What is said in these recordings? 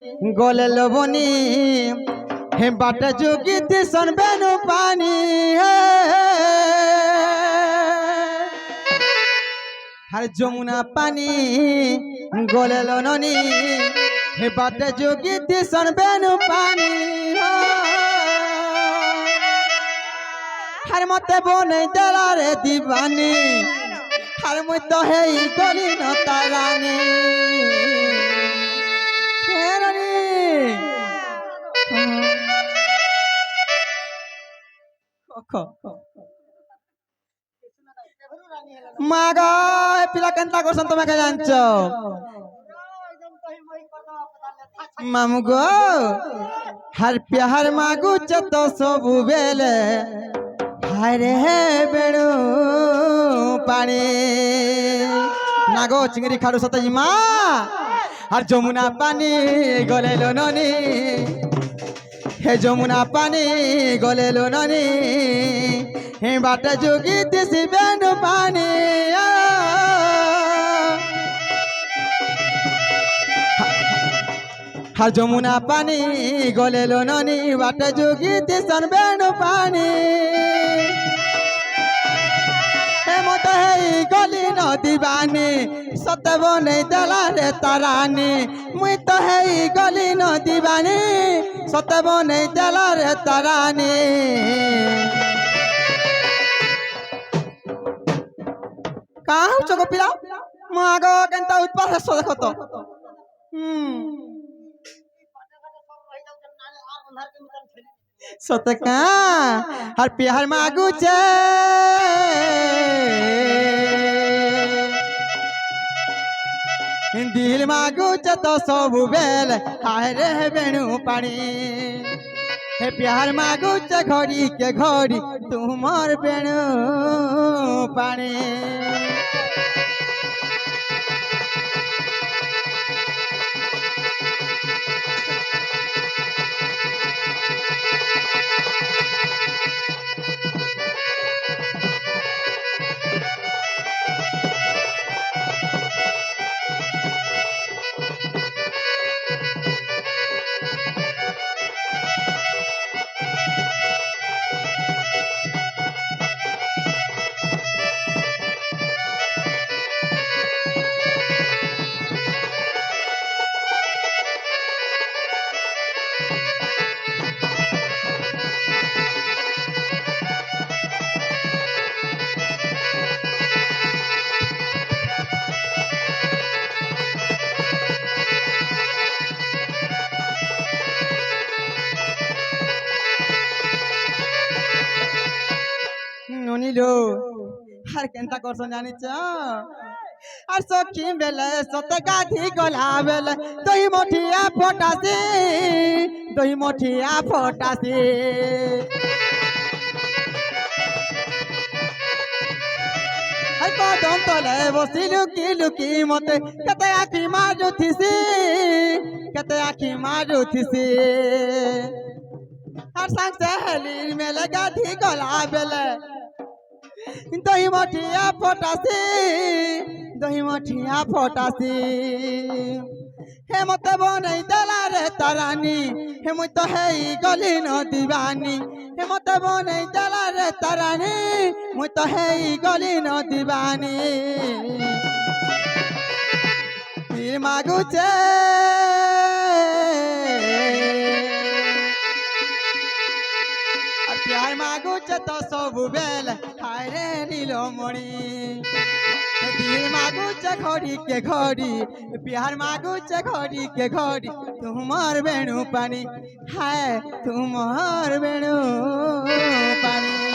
গলে লবণী হে বাটা যোগীতে সনবেন পানি হর যমুনা পানি গলে লননি হে বাটা যোগীতে সনবেন পানি हर मते बोने दलारे दीवानी हर मुई तो है गली न तारानी मागा पिला केंता करसन तुमे के जानछो मामू गो हर प्यार मागु तो सबु बेले हायरे बेड़ू पानी नागो चिंगरी खाड़ू सतई मा हर जमुना पानी गले लो ननी हे जमुना पानी गले लो ननी हे बाटा जोगी दिसी बेनु पानी हर जमुना पानी गले लो ननी बाटा जोगी दिसन बेनु पानी गली न दीवानी सतब नहीं दला रे तारानी मुई तो है गली न दीवानी सतब नहीं दला रे तारानी कहाँ हो चको पिला मागो केंता उत्पाद है सो देखो तो सतका हर प्यार मागू चे दिल मागू चे तो सबु बेल हाय रे बेणु पानी हे प्यार मागू चे घड़ी के घड़ी तुमर बेणु पानी ननिलो हर केंता करसन जानिच আর সখী বেলে সত গাধি গলা বেলে দই মঠিয়া ফটাসি আর কদম তলে বসি লুকি লুকি মতে কেতে আখি মারুথিসি আর সাং সহেলির মেলে গাধি গলা বেলে दही मठिया फटासी हे मते बनई दला रे तारानी हे मुई तो है गली न दीवानी हे मते बनई दला रे तारानी मुई तो है गली न दीवानी मागुचे प्यार मागुचे तो सबु बेल हाय रे नीलमणि दिल मागुचे घड़ी के घड़ी प्यार मागुचे घड़ी के घड़ी तुमार बेणु पानी हाय तुमार बेणु पानी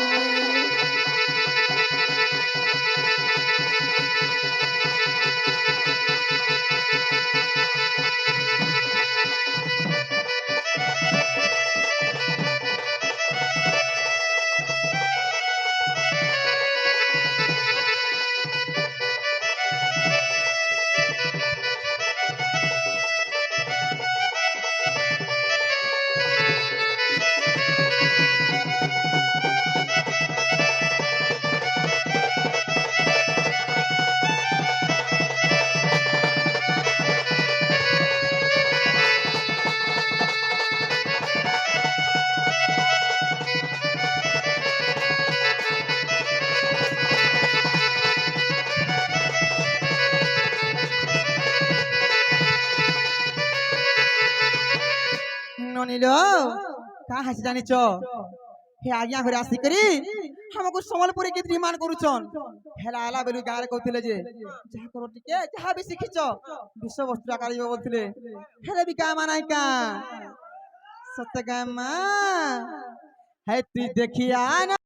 জানিল কা হাসি জানিছ হে আজ্ঞা ঘরে আসিকরি আমাকে সম্বলপুরে কি ত্রিমান করুছন হেলা হেলা বেলু গাঁরে কହୁଥିଲେ যে যাহা কর টিকে যাহা বি শিখিছ বিশ্ব বস্তু আকারিব বলଥିଲେ হেলে বি কা মানাই কা সত্য কা মা হে তুই দেখিয়া না